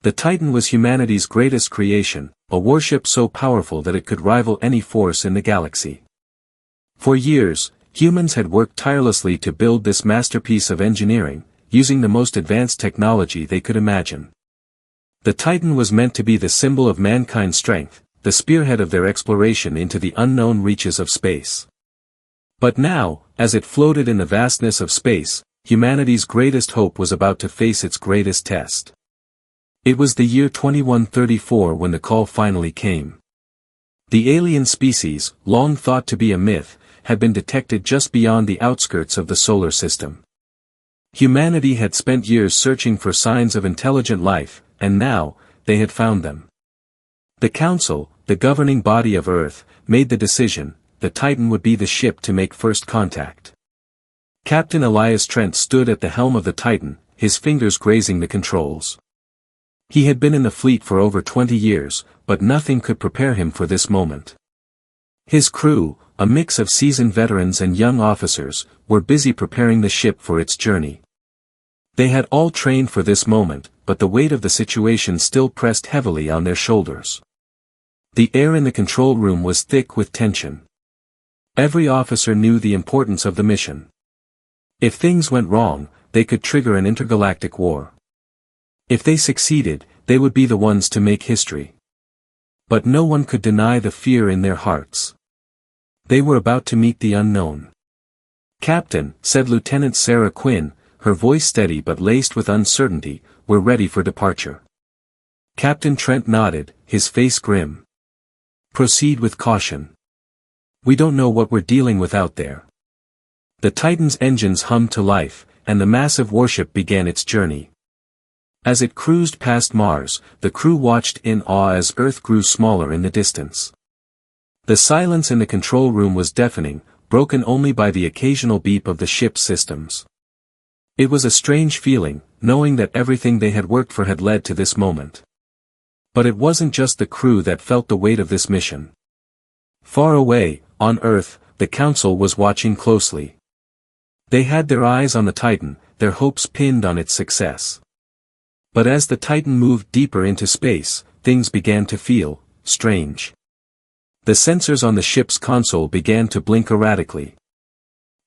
The Titan was humanity's greatest creation, a warship so powerful that it could rival any force in the galaxy. For years, humans had worked tirelessly to build this masterpiece of engineering, using the most advanced technology they could imagine. The Titan was meant to be the symbol of mankind's strength, the spearhead of their exploration into the unknown reaches of space. But now, as it floated in the vastness of space, humanity's greatest hope was about to face its greatest test. It was the year 2134 when the call finally came. The alien species, long thought to be a myth, had been detected just beyond the outskirts of the solar system. Humanity had spent years searching for signs of intelligent life, and now, they had found them. The Council, the governing body of Earth, made the decision: the Titan would be the ship to make first contact. Captain Elias Trent stood at the helm of the Titan, his fingers grazing the controls. He had been in the fleet for over 20 years, but nothing could prepare him for this moment. His crew, a mix of seasoned veterans and young officers, were busy preparing the ship for its journey. They had all trained for this moment, but the weight of the situation still pressed heavily on their shoulders. The air in the control room was thick with tension. Every officer knew the importance of the mission. If things went wrong, they could trigger an intergalactic war. If they succeeded, they would be the ones to make history. But no one could deny the fear in their hearts. They were about to meet the unknown. "Captain," said Lieutenant Sarah Quinn, her voice steady but laced with uncertainty, "we're ready for departure." Captain Trent nodded, his face grim. "Proceed with caution. We don't know what we're dealing with out there." The Titan's engines hummed to life, and the massive warship began its journey. As it cruised past Mars, the crew watched in awe as Earth grew smaller in the distance. The silence in the control room was deafening, broken only by the occasional beep of the ship's systems. It was a strange feeling, knowing that everything they had worked for had led to this moment. But it wasn't just the crew that felt the weight of this mission. Far away, on Earth, the Council was watching closely. They had their eyes on the Titan, their hopes pinned on its success. But as the Titan moved deeper into space, things began to feel strange. The sensors on the ship's console began to blink erratically.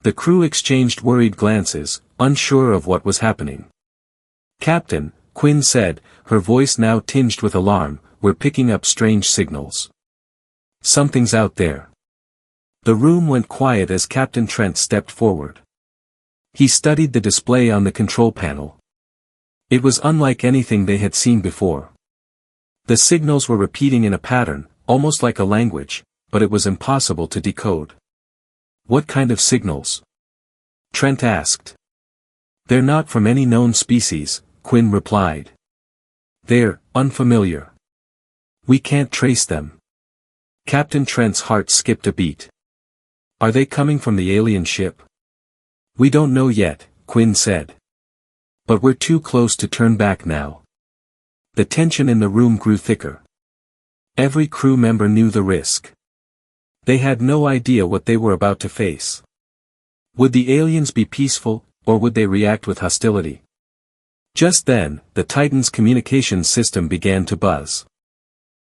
The crew exchanged worried glances, unsure of what was happening. "Captain," Quinn said, her voice now tinged with alarm, "we're picking up strange signals. Something's out there." The room went quiet as Captain Trent stepped forward. He studied the display on the control panel. It was unlike anything they had seen before. The signals were repeating in a pattern, almost like a language, but it was impossible to decode. "What kind of signals?" Trent asked. "They're not from any known species," Quinn replied. "They're unfamiliar. We can't trace them." Captain Trent's heart skipped a beat. "Are they coming from the alien ship?" "We don't know yet," Quinn said. "But we're too close to turn back now." The tension in the room grew thicker. Every crew member knew the risk. They had no idea what they were about to face. Would the aliens be peaceful, or would they react with hostility? Just then, the Titan's communications system began to buzz.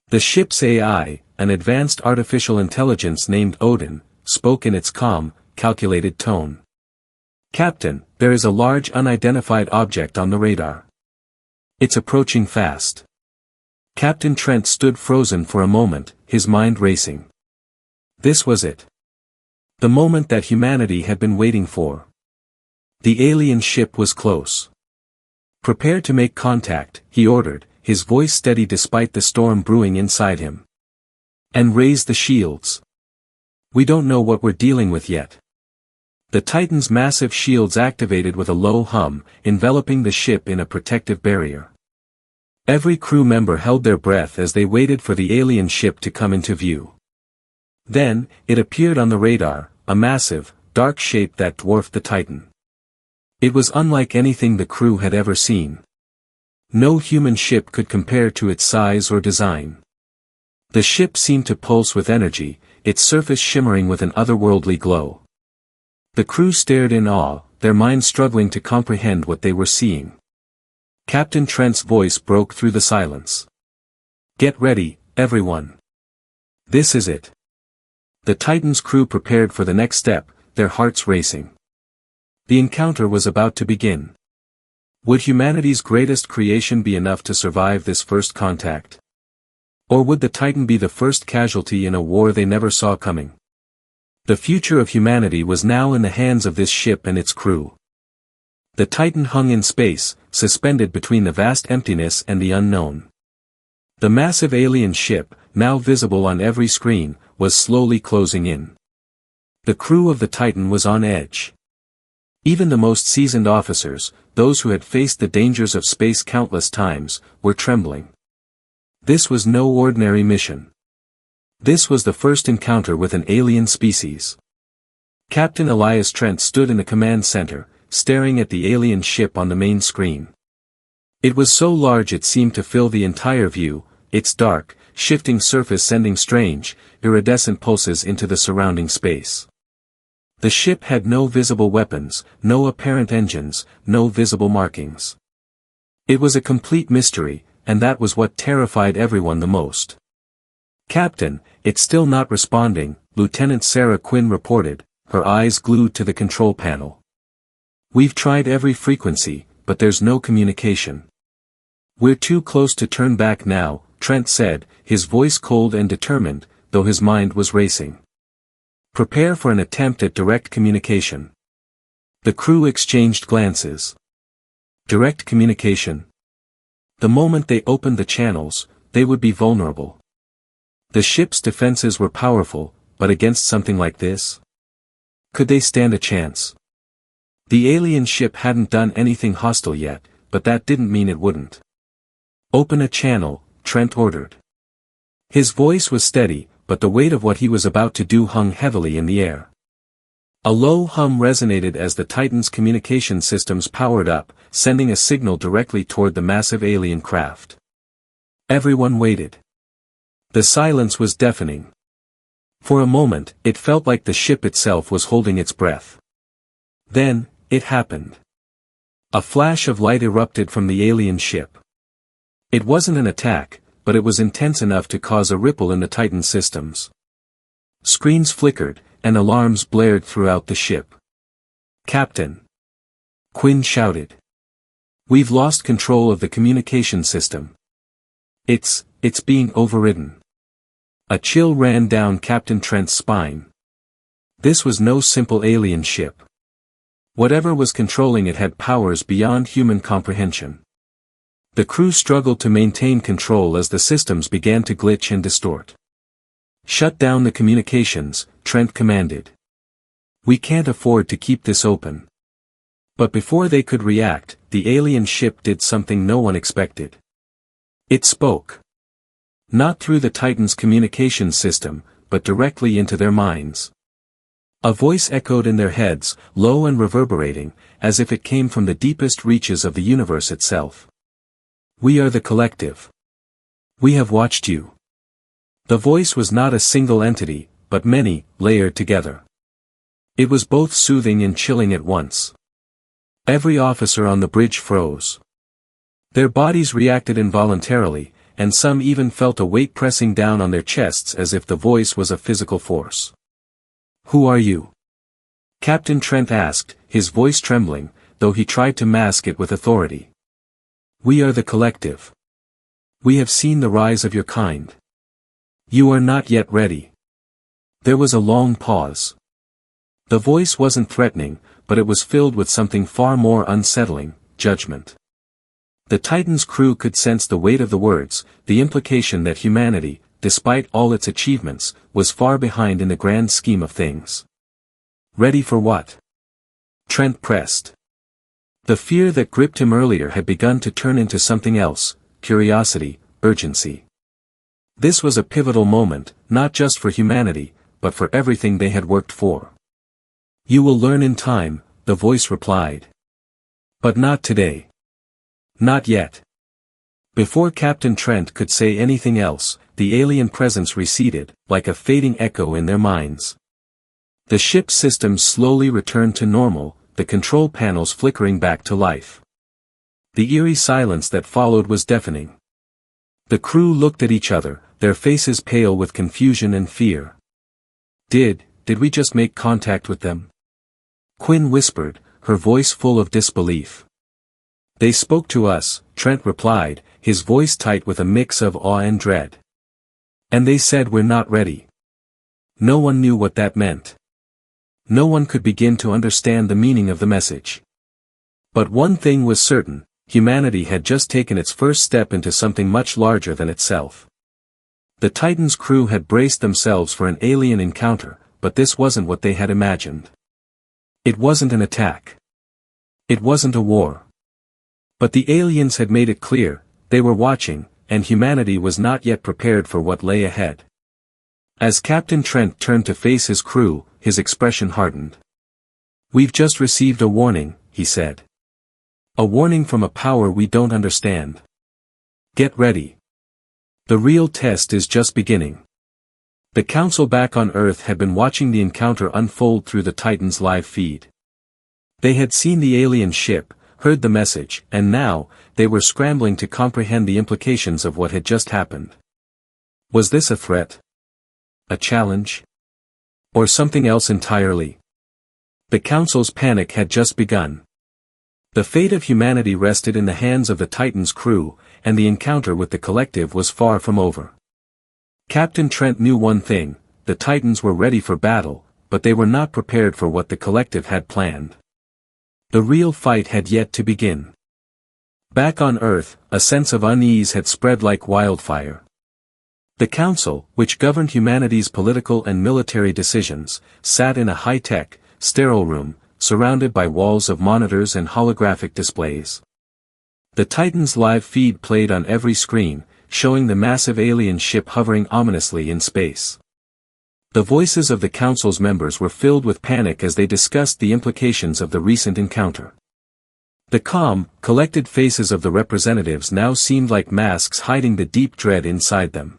The ship's AI, an advanced artificial intelligence named Odin, spoke in its calm, calculated tone. "Captain, there is a large unidentified object on the radar. It's approaching fast." Captain Trent stood frozen for a moment, his mind racing. This was it. The moment that humanity had been waiting for. The alien ship was close. "Prepare to make contact," he ordered, his voice steady despite the storm brewing inside him. "And raise the shields. We don't know what we're dealing with yet." The Titan's massive shields activated with a low hum, enveloping the ship in a protective barrier. Every crew member held their breath as they waited for the alien ship to come into view. Then, it appeared on the radar, a massive, dark shape that dwarfed the Titan. It was unlike anything the crew had ever seen. No human ship could compare to its size or design. The ship seemed to pulse with energy, its surface shimmering with an otherworldly glow. The crew stared in awe, their minds struggling to comprehend what they were seeing. Captain Trent's voice broke through the silence. "Get ready, everyone. This is it." The Titan's crew prepared for the next step, their hearts racing. The encounter was about to begin. Would humanity's greatest creation be enough to survive this first contact? Or would the Titan be the first casualty in a war they never saw coming? The future of humanity was now in the hands of this ship and its crew. The Titan hung in space, suspended between the vast emptiness and the unknown. The massive alien ship, now visible on every screen, was slowly closing in. The crew of the Titan was on edge. Even the most seasoned officers, those who had faced the dangers of space countless times, were trembling. This was no ordinary mission. This was the first encounter with an alien species. Captain Elias Trent stood in the command center, staring at the alien ship on the main screen. It was so large it seemed to fill the entire view, its dark, shifting surface sending strange, iridescent pulses into the surrounding space. The ship had no visible weapons, no apparent engines, no visible markings. It was a complete mystery, and that was what terrified everyone the most. "Captain, it's still not responding," Lieutenant Sarah Quinn reported, her eyes glued to the control panel. "We've tried every frequency, but there's no communication." "We're too close to turn back now," Trent said, his voice cold and determined, though his mind was racing. "Prepare for an attempt at direct communication." The crew exchanged glances. Direct communication? The moment they opened the channels, they would be vulnerable. The ship's defenses were powerful, but against something like this? Could they stand a chance? The alien ship hadn't done anything hostile yet, but that didn't mean it wouldn't. "Open a channel," Trent ordered. His voice was steady, but the weight of what he was about to do hung heavily in the air. A low hum resonated as the Titan's communication systems powered up, sending a signal directly toward the massive alien craft. Everyone waited. The silence was deafening. For a moment, it felt like the ship itself was holding its breath. Then, it happened. A flash of light erupted from the alien ship. It wasn't an attack, but it was intense enough to cause a ripple in the Titan systems. Screens flickered, and alarms blared throughout the ship. "Captain!" Quinn shouted. "We've lost control of the communication system. It's being overridden." A chill ran down Captain Trent's spine. This was no simple alien ship. Whatever was controlling it had powers beyond human comprehension. The crew struggled to maintain control as the systems began to glitch and distort. "Shut down the communications," Trent commanded. "We can't afford to keep this open." But before they could react, the alien ship did something no one expected. It spoke. Not through the Titan's communication system, but directly into their minds. A voice echoed in their heads, low and reverberating, as if it came from the deepest reaches of the universe itself. "We are the collective. We have watched you." The voice was not a single entity, but many, layered together. It was both soothing and chilling at once. Every officer on the bridge froze. Their bodies reacted involuntarily, and some even felt a weight pressing down on their chests as if the voice was a physical force. "Who are you?" Captain Trent asked, his voice trembling, though he tried to mask it with authority. "We are the collective. We have seen the rise of your kind. You are not yet ready." There was a long pause. The voice wasn't threatening, but it was filled with something far more unsettling, judgment. The Titan's crew could sense the weight of the words, the implication that humanity, despite all its achievements, was far behind in the grand scheme of things. "Ready for what?" Trent pressed. The fear that gripped him earlier had begun to turn into something else, curiosity, urgency. This was a pivotal moment, not just for humanity, but for everything they had worked for. "You will learn in time," the voice replied. "But not today. Not yet." Before Captain Trent could say anything else, the alien presence receded, like a fading echo in their minds. The ship's systems slowly returned to normal, the control panels flickering back to life. The eerie silence that followed was deafening. The crew looked at each other, their faces pale with confusion and fear. Did we just make contact with them? Quinn whispered, her voice full of disbelief. They spoke to us, Trent replied, his voice tight with a mix of awe and dread. And they said we're not ready. No one knew what that meant. No one could begin to understand the meaning of the message. But one thing was certain, humanity had just taken its first step into something much larger than itself. The Titan's crew had braced themselves for an alien encounter, but this wasn't what they had imagined. It wasn't an attack. It wasn't a war. But the aliens had made it clear, they were watching, and humanity was not yet prepared for what lay ahead. As Captain Trent turned to face his crew, his expression hardened. "We've just received a warning," he said. "A warning from a power we don't understand. Get ready. The real test is just beginning." The Council back on Earth had been watching the encounter unfold through the Titan's live feed. They had seen the alien ship, heard the message, and now, they were scrambling to comprehend the implications of what had just happened. Was this a threat? A challenge? Or something else entirely? The Council's panic had just begun. The fate of humanity rested in the hands of the Titan's crew, and the encounter with the collective was far from over. Captain Trent knew one thing, the Titans were ready for battle, but they were not prepared for what the collective had planned. The real fight had yet to begin. Back on Earth, a sense of unease had spread like wildfire. The Council, which governed humanity's political and military decisions, sat in a high-tech, sterile room, surrounded by walls of monitors and holographic displays. The Titan's live feed played on every screen, showing the massive alien ship hovering ominously in space. The voices of the Council's members were filled with panic as they discussed the implications of the recent encounter. The calm, collected faces of the representatives now seemed like masks hiding the deep dread inside them.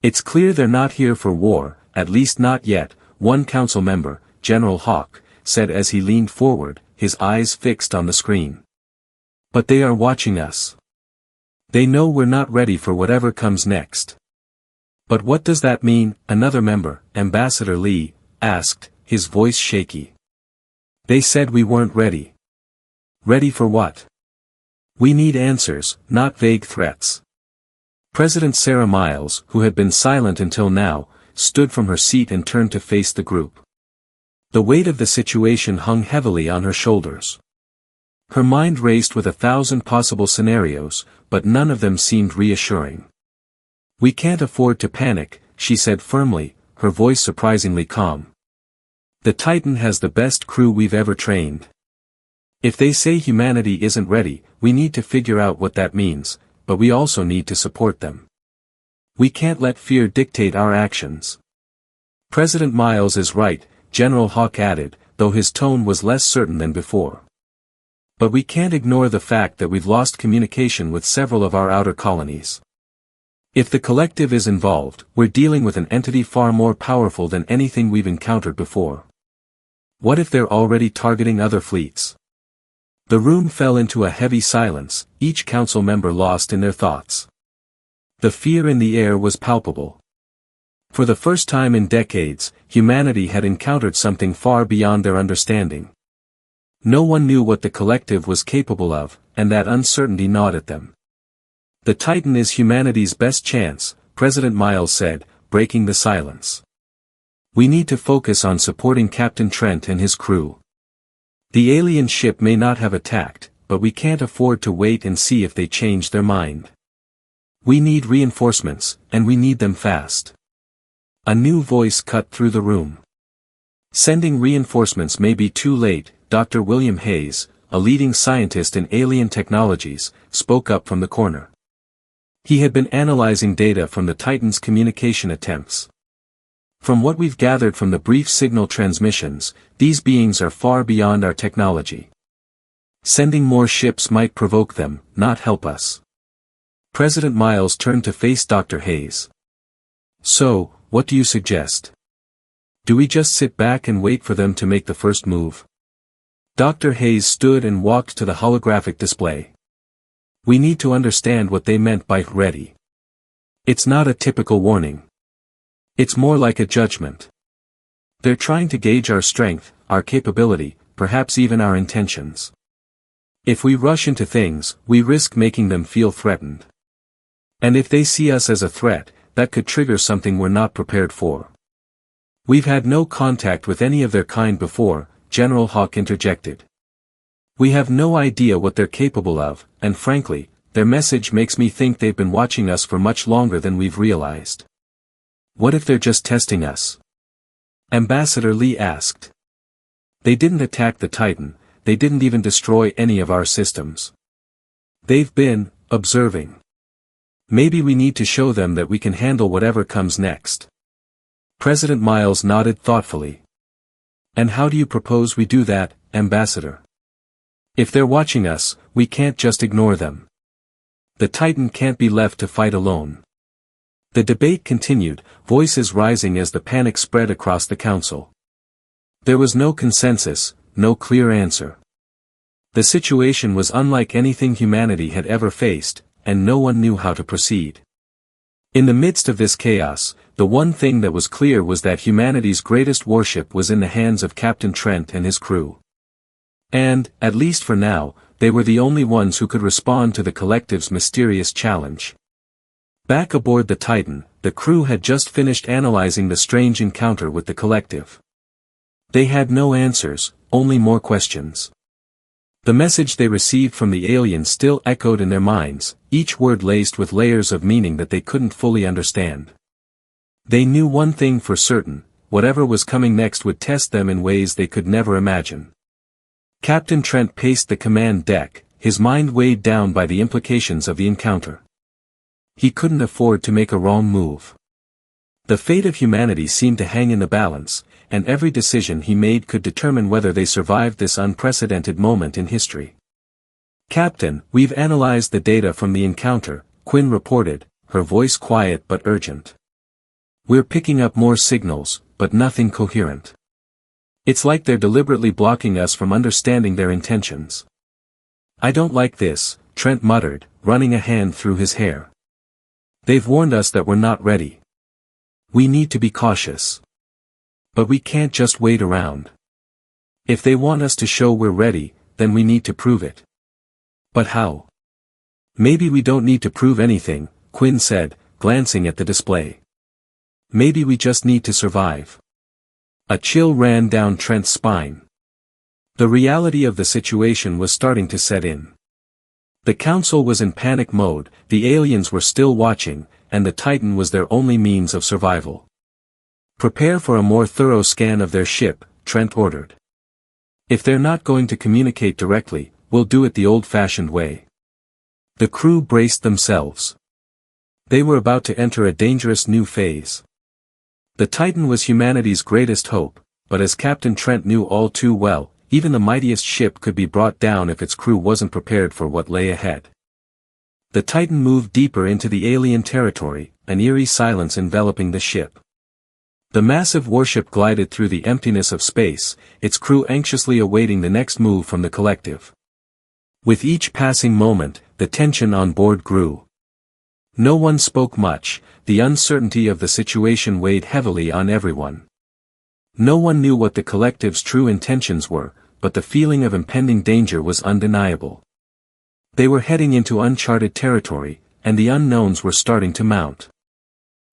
"It's clear they're not here for war, at least not yet," one Council member, General Hawk, said as he leaned forward, his eyes fixed on the screen. "But they are watching us. They know we're not ready for whatever comes next." "But what does that mean?" another member, Ambassador Lee, asked, his voice shaky. "They said we weren't ready." "Ready for what?" "We need answers, not vague threats." President Sarah Miles, who had been silent until now, stood from her seat and turned to face the group. The weight of the situation hung heavily on her shoulders. Her mind raced with 1,000 possible scenarios, but none of them seemed reassuring. "We can't afford to panic," she said firmly, her voice surprisingly calm. "The Titan has the best crew we've ever trained. If they say humanity isn't ready, we need to figure out what that means, but we also need to support them. We can't let fear dictate our actions." "President Miles is right," General Hawk added, though his tone was less certain than before. "But we can't ignore the fact that we've lost communication with several of our outer colonies. If the collective is involved, we're dealing with an entity far more powerful than anything we've encountered before. What if they're already targeting other fleets?" The room fell into a heavy silence, each Council member lost in their thoughts. The fear in the air was palpable. For the first time in decades, humanity had encountered something far beyond their understanding. No one knew what the collective was capable of, and that uncertainty gnawed at them. "The Titan is humanity's best chance," President Miles said, breaking the silence. "We need to focus on supporting Captain Trent and his crew. The alien ship may not have attacked, but we can't afford to wait and see if they change their mind. We need reinforcements, and we need them fast." A new voice cut through the room. "Sending reinforcements may be too late," Dr. William Hayes, a leading scientist in alien technologies, spoke up from the corner. He had been analyzing data from the Titan's communication attempts. "From what we've gathered from the brief signal transmissions, these beings are far beyond our technology. Sending more ships might provoke them, not help us." President Miles turned to face Dr. Hayes. "So, what do you suggest? Do we just sit back and wait for them to make the first move?" Dr. Hayes stood and walked to the holographic display. We need to understand what they meant by ready. It's not a typical warning. It's more like a judgment. They're trying to gauge our strength, our capability, perhaps even our intentions. If we rush into things, we risk making them feel threatened. And if they see us as a threat, that could trigger something we're not prepared for. We've had no contact with any of their kind before, General Hawk interjected. We have no idea what they're capable of, and frankly, their message makes me think they've been watching us for much longer than we've realized. What if they're just testing us? Ambassador Lee asked. They didn't attack the Titan, they didn't even destroy any of our systems. They've been observing. Maybe we need to show them that we can handle whatever comes next. President Miles nodded thoughtfully. And how do you propose we do that, Ambassador? If they're watching us, we can't just ignore them. The Titan can't be left to fight alone. The debate continued, voices rising as the panic spread across the council. There was no consensus, no clear answer. The situation was unlike anything humanity had ever faced, and no one knew how to proceed. In the midst of this chaos, the one thing that was clear was that humanity's greatest warship was in the hands of Captain Trent and his crew. And, at least for now, they were the only ones who could respond to the collective's mysterious challenge. Back aboard the Titan, the crew had just finished analyzing the strange encounter with the collective. They had no answers, only more questions. The message they received from the aliens still echoed in their minds, each word laced with layers of meaning that they couldn't fully understand. They knew one thing for certain, whatever was coming next would test them in ways they could never imagine. Captain Trent paced the command deck, his mind weighed down by the implications of the encounter. He couldn't afford to make a wrong move. The fate of humanity seemed to hang in the balance, and every decision he made could determine whether they survived this unprecedented moment in history. Captain, we've analyzed the data from the encounter, Quinn reported, her voice quiet but urgent. We're picking up more signals, but nothing coherent. It's like they're deliberately blocking us from understanding their intentions. I don't like this, Trent muttered, running a hand through his hair. They've warned us that we're not ready. We need to be cautious. But we can't just wait around. If they want us to show we're ready, then we need to prove it. But how? Maybe we don't need to prove anything, Quinn said, glancing at the display. Maybe we just need to survive. A chill ran down Trent's spine. The reality of the situation was starting to set in. The council was in panic mode, the aliens were still watching, and the Titan was their only means of survival. Prepare for a more thorough scan of their ship, Trent ordered. If they're not going to communicate directly, we'll do it the old-fashioned way. The crew braced themselves. They were about to enter a dangerous new phase. The Titan was humanity's greatest hope, but as Captain Trent knew all too well, even the mightiest ship could be brought down if its crew wasn't prepared for what lay ahead. The Titan moved deeper into the alien territory, an eerie silence enveloping the ship. The massive warship glided through the emptiness of space, its crew anxiously awaiting the next move from the collective. With each passing moment, the tension on board grew. No one spoke much, the uncertainty of the situation weighed heavily on everyone. No one knew what the collective's true intentions were, but the feeling of impending danger was undeniable. They were heading into uncharted territory, and the unknowns were starting to mount.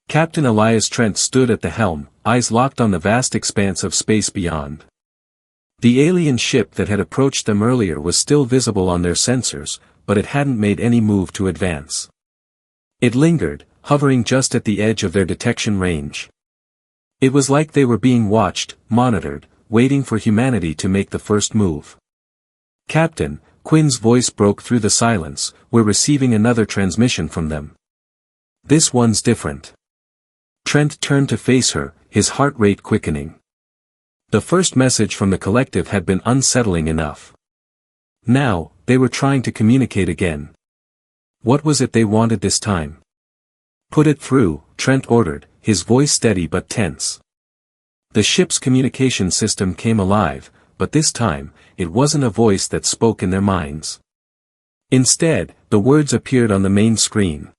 Captain Elias Trent stood at the helm, eyes locked on the vast expanse of space beyond. The alien ship that had approached them earlier was still visible on their sensors, but it hadn't made any move to advance. It lingered, hovering just at the edge of their detection range. It was like they were being watched, monitored, waiting for humanity to make the first move. Captain, Quinn's voice broke through the silence, we're receiving another transmission from them. This one's different. Trent turned to face her, his heart rate quickening. The first message from the collective had been unsettling enough. Now, they were trying to communicate again. What was it they wanted this time? Put it through, Trent ordered, his voice steady but tense. The ship's communication system came alive, but this time, it wasn't a voice that spoke in their minds. Instead, The words appeared on the main screen.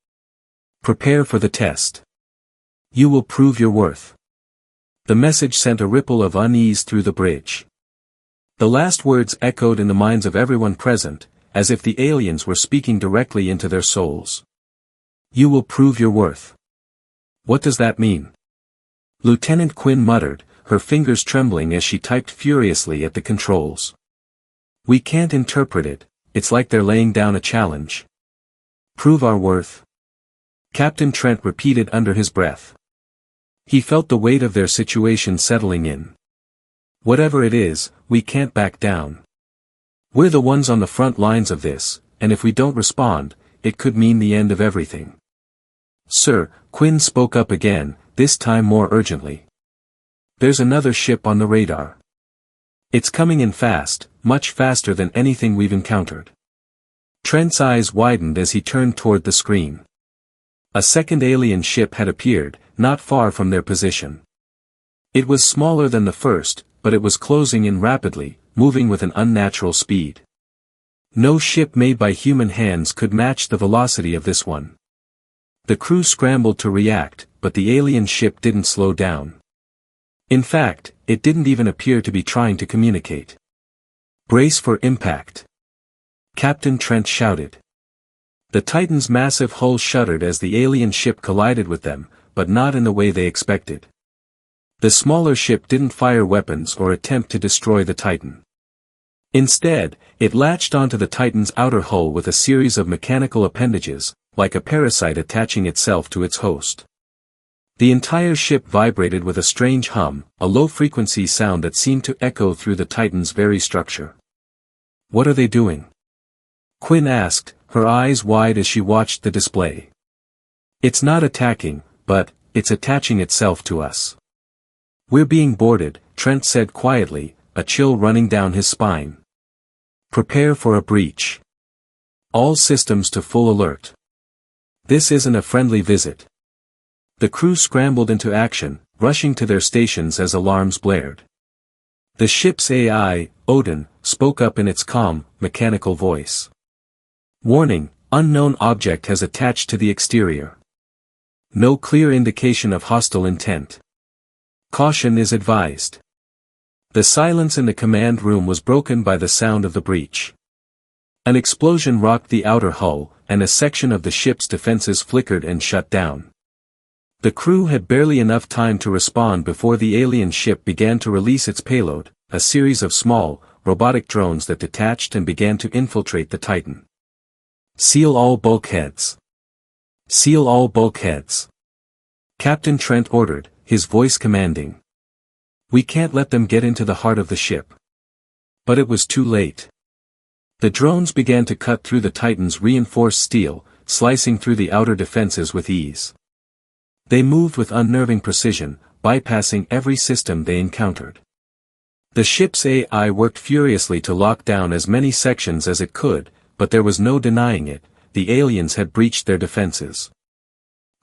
Prepare for the test. You will prove your worth. The message sent a ripple of unease through the bridge. The last words echoed in the minds of everyone present, as if the aliens were speaking directly into their souls. You will prove your worth. What does that mean? Lieutenant Quinn muttered, her fingers trembling as she typed furiously at the controls. We can't interpret it, it's like they're laying down a challenge. Prove our worth. Captain Trent repeated under his breath. He felt the weight of their situation settling in. Whatever it is, we can't back down. We're the ones on the front lines of this, and if we don't respond, it could mean the end of everything. Sir, Quinn spoke up again, this time more urgently. There's another ship on the radar. It's coming in fast, much faster than anything we've encountered. Trent's eyes widened as he turned toward the screen. A second alien ship had appeared, not far from their position. It was smaller than the first, but it was closing in rapidly, moving with an unnatural speed. No ship made by human hands could match the velocity of this one. The crew scrambled to react, but the alien ship didn't slow down. In fact, it didn't even appear to be trying to communicate. Brace for impact. Captain Trent shouted. The Titan's massive hull shuddered as the alien ship collided with them, but not in the way they expected. The smaller ship didn't fire weapons or attempt to destroy the Titan. Instead, it latched onto the Titan's outer hull with a series of mechanical appendages, like a parasite attaching itself to its host. The entire ship vibrated with a strange hum, a low-frequency sound that seemed to echo through the Titan's very structure. What are they doing? Quinn asked, her eyes wide as she watched the display. It's not attacking, but it's attaching itself to us. We're being boarded, Trent said quietly, a chill running down his spine. Prepare for a breach. All systems to full alert. This isn't a friendly visit. The crew scrambled into action, rushing to their stations as alarms blared. The ship's AI, Odin, spoke up in its calm, mechanical voice. Warning, unknown object has attached to the exterior. No clear indication of hostile intent. Caution is advised. The silence in the command room was broken by the sound of the breach. An explosion rocked the outer hull, and a section of the ship's defenses flickered and shut down. The crew had barely enough time to respond before the alien ship began to release its payload, a series of small, robotic drones that detached and began to infiltrate the Titan. Seal all bulkheads. Seal all bulkheads. Captain Trent ordered, his voice commanding. We can't let them get into the heart of the ship. But it was too late. The drones began to cut through the Titan's reinforced steel, slicing through the outer defenses with ease. They moved with unnerving precision, bypassing every system they encountered. The ship's AI worked furiously to lock down as many sections as it could, but there was no denying it, the aliens had breached their defenses.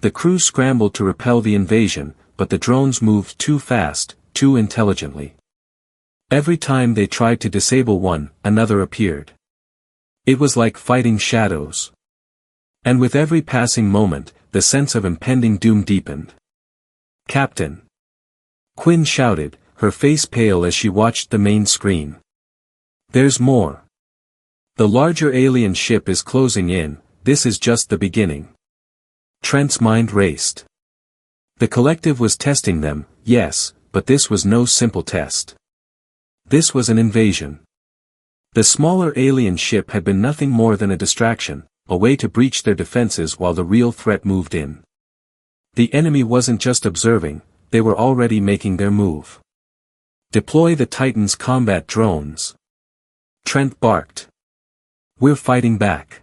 The crew scrambled to repel the invasion, but the drones moved too fast, too intelligently. Every time they tried to disable one, another appeared. It was like fighting shadows. And with every passing moment, the sense of impending doom deepened. Captain! Quinn shouted, her face pale as she watched the main screen. There's more. The larger alien ship is closing in, this is just the beginning. Trent's mind raced. The collective was testing them, yes, but this was no simple test. This was an invasion. The smaller alien ship had been nothing more than a distraction, a way to breach their defenses while the real threat moved in. The enemy wasn't just observing, they were already making their move. Deploy the Titan's combat drones. Trent barked. We're fighting back.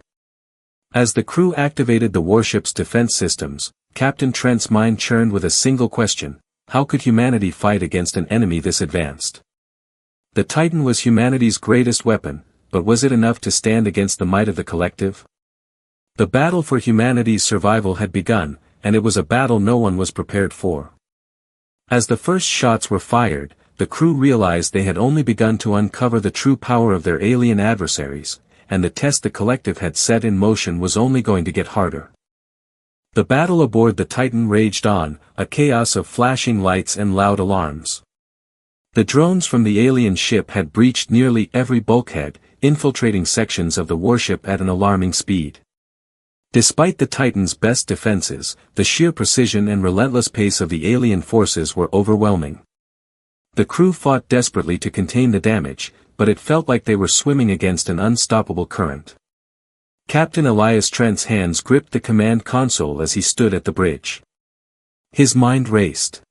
As the crew activated the warship's defense systems, Captain Trent's mind churned with a single question: how could humanity fight against an enemy this advanced? The Titan was humanity's greatest weapon, but was it enough to stand against the might of the collective? The battle for humanity's survival had begun, and it was a battle no one was prepared for. As the first shots were fired, the crew realized they had only begun to uncover the true power of their alien adversaries, and the test the collective had set in motion was only going to get harder. The battle aboard the Titan raged on, a chaos of flashing lights and loud alarms. The drones from the alien ship had breached nearly every bulkhead, infiltrating sections of the warship at an alarming speed. Despite the Titan's best defenses, the sheer precision and relentless pace of the alien forces were overwhelming. The crew fought desperately to contain the damage, but it felt like they were swimming against an unstoppable current. Captain Elias Trent's hands gripped the command console as he stood at the bridge. His mind raced.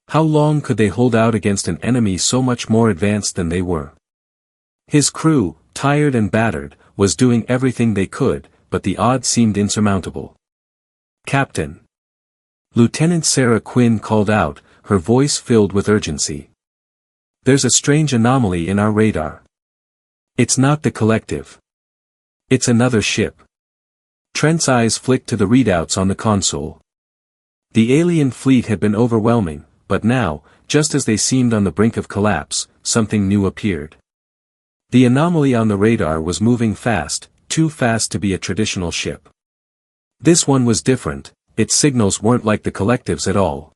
How long could they hold out against an enemy so much more advanced than they were? His crew, tired and battered, was doing everything they could, but the odds seemed insurmountable. "Captain!" Lieutenant Sarah Quinn called out, her voice filled with urgency. "There's a strange anomaly in our radar. It's not the collective. It's another ship." Trent's eyes flicked to the readouts on the console. The alien fleet had been overwhelming, but now, just as they seemed on the brink of collapse, something new appeared. The anomaly on the radar was moving fast, too fast to be a traditional ship. This one was different, its signals weren't like the collective's at all.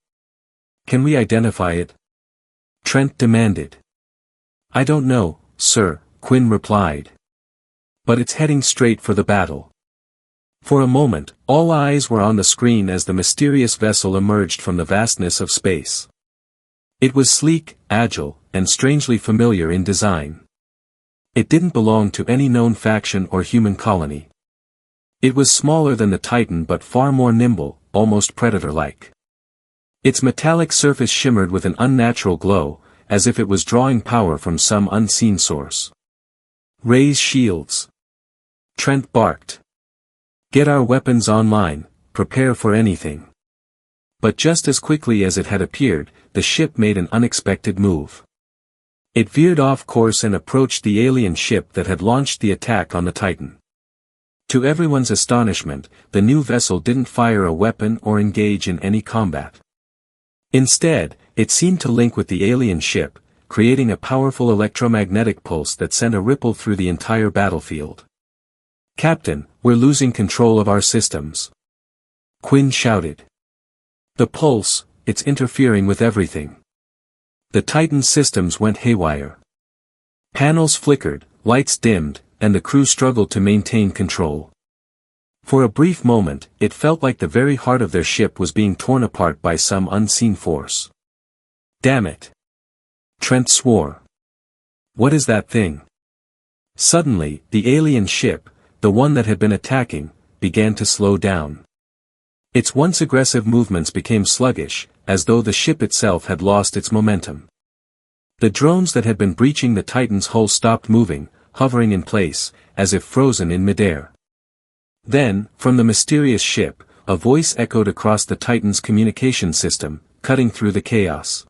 "Can we identify it?" Trent demanded. "I don't know, sir," Quinn replied. "But it's heading straight for the battle." For a moment, all eyes were on the screen as the mysterious vessel emerged from the vastness of space. It was sleek, agile, and strangely familiar in design. It didn't belong to any known faction or human colony. It was smaller than the Titan but far more nimble, almost predator-like. Its metallic surface shimmered with an unnatural glow, as if it was drawing power from some unseen source. "Raise shields!" Trent barked. "Get our weapons online, prepare for anything." But just as quickly as it had appeared, the ship made an unexpected move. It veered off course and approached the alien ship that had launched the attack on the Titan. To everyone's astonishment, the new vessel didn't fire a weapon or engage in any combat. Instead, it seemed to link with the alien ship, creating a powerful electromagnetic pulse that sent a ripple through the entire battlefield. "Captain, we're losing control of our systems," Quinn shouted. "The pulse, it's interfering with everything." The Titan's systems went haywire. Panels flickered, lights dimmed, and the crew struggled to maintain control. For a brief moment, it felt like the very heart of their ship was being torn apart by some unseen force. "Damn it!" Trent swore. "What is that thing?" Suddenly, the alien ship, the one that had been attacking, began to slow down. Its once aggressive movements became sluggish, as though the ship itself had lost its momentum. The drones that had been breaching the Titan's hull stopped moving, hovering in place, as if frozen in midair. Then, from the mysterious ship, a voice echoed across the Titan's communication system, cutting through the chaos.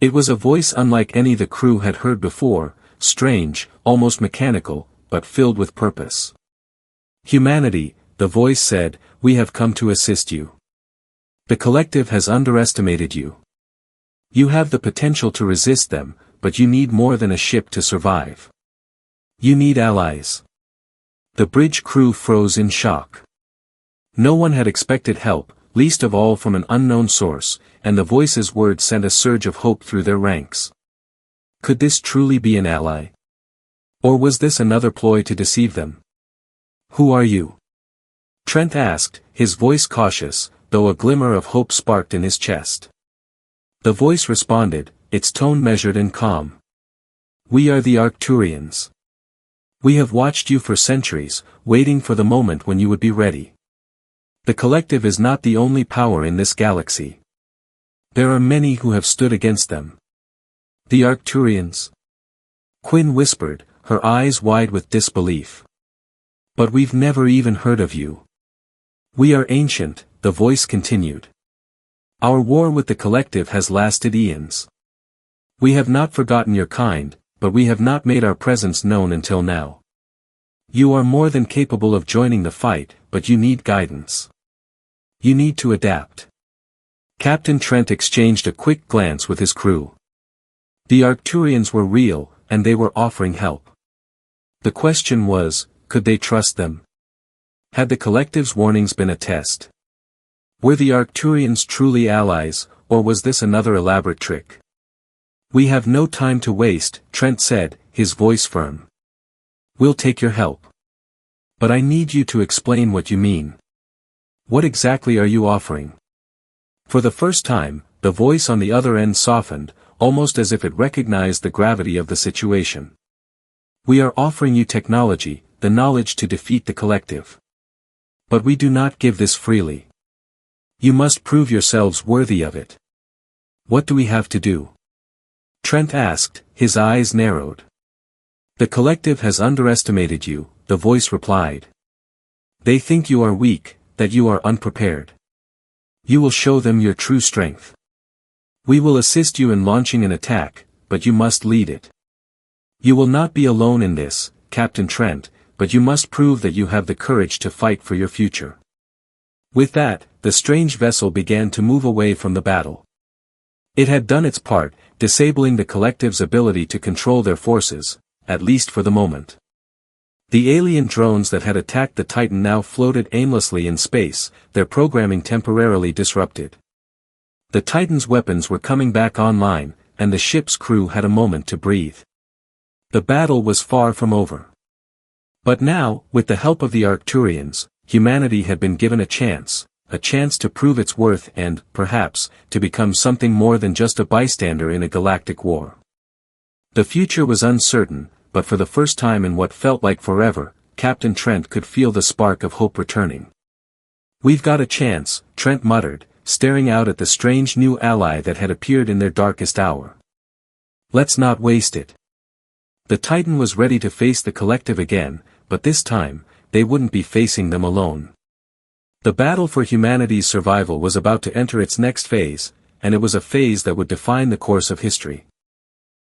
It was a voice unlike any the crew had heard before, strange, almost mechanical, but filled with purpose. "Humanity," the voice said, "we have come to assist you. The collective has underestimated you. You have the potential to resist them, but you need more than a ship to survive. You need allies." The bridge crew froze in shock. No one had expected help, least of all from an unknown source, and the voice's words sent a surge of hope through their ranks. Could this truly be an ally? Or was this another ploy to deceive them? "Who are you?" Trent asked, his voice cautious, though a glimmer of hope sparked in his chest. The voice responded, its tone measured and calm. "We are the Arcturians. We have watched you for centuries, waiting for the moment when you would be ready. The collective is not the only power in this galaxy. There are many who have stood against them." "The Arcturians?" Quinn whispered, her eyes wide with disbelief. "But we've never even heard of you." "We are ancient," the voice continued. "Our war with the collective has lasted eons. We have not forgotten your kind, but we have not made our presence known until now. You are more than capable of joining the fight, but you need guidance. You need to adapt." Captain Trent exchanged a quick glance with his crew. The Arcturians were real, and they were offering help. The question was, could they trust them? Had the collective's warnings been a test? Were the Arcturians truly allies, or was this another elaborate trick? We have no time to waste, Trent said, his voice firm. We'll take your help. But I need you to explain what you mean. What exactly are you offering? For the first time, the voice on the other end softened, almost as if it recognized the gravity of the situation. We are offering you technology, the knowledge to defeat the collective. But we do not give this freely. You must prove yourselves worthy of it. What do we have to do? Trent asked, his eyes narrowed. The collective has underestimated you, the voice replied. They think you are weak, that you are unprepared. You will show them your true strength. We will assist you in launching an attack, but you must lead it. You will not be alone in this, Captain Trent, but you must prove that you have the courage to fight for your future. With that, the strange vessel began to move away from the battle. It had done its part, disabling the collective's ability to control their forces, at least for the moment. The alien drones that had attacked the Titan now floated aimlessly in space, their programming temporarily disrupted. The Titan's weapons were coming back online, and the ship's crew had a moment to breathe. The battle was far from over. But now, with the help of the Arcturians, humanity had been given a chance to prove its worth and, perhaps, to become something more than just a bystander in a galactic war. The future was uncertain, but for the first time in what felt like forever, Captain Trent could feel the spark of hope returning. We've got a chance, Trent muttered, staring out at the strange new ally that had appeared in their darkest hour. Let's not waste it. The Titan was ready to face the collective again, but this time, they wouldn't be facing them alone. The battle for humanity's survival was about to enter its next phase, and it was a phase that would define the course of history.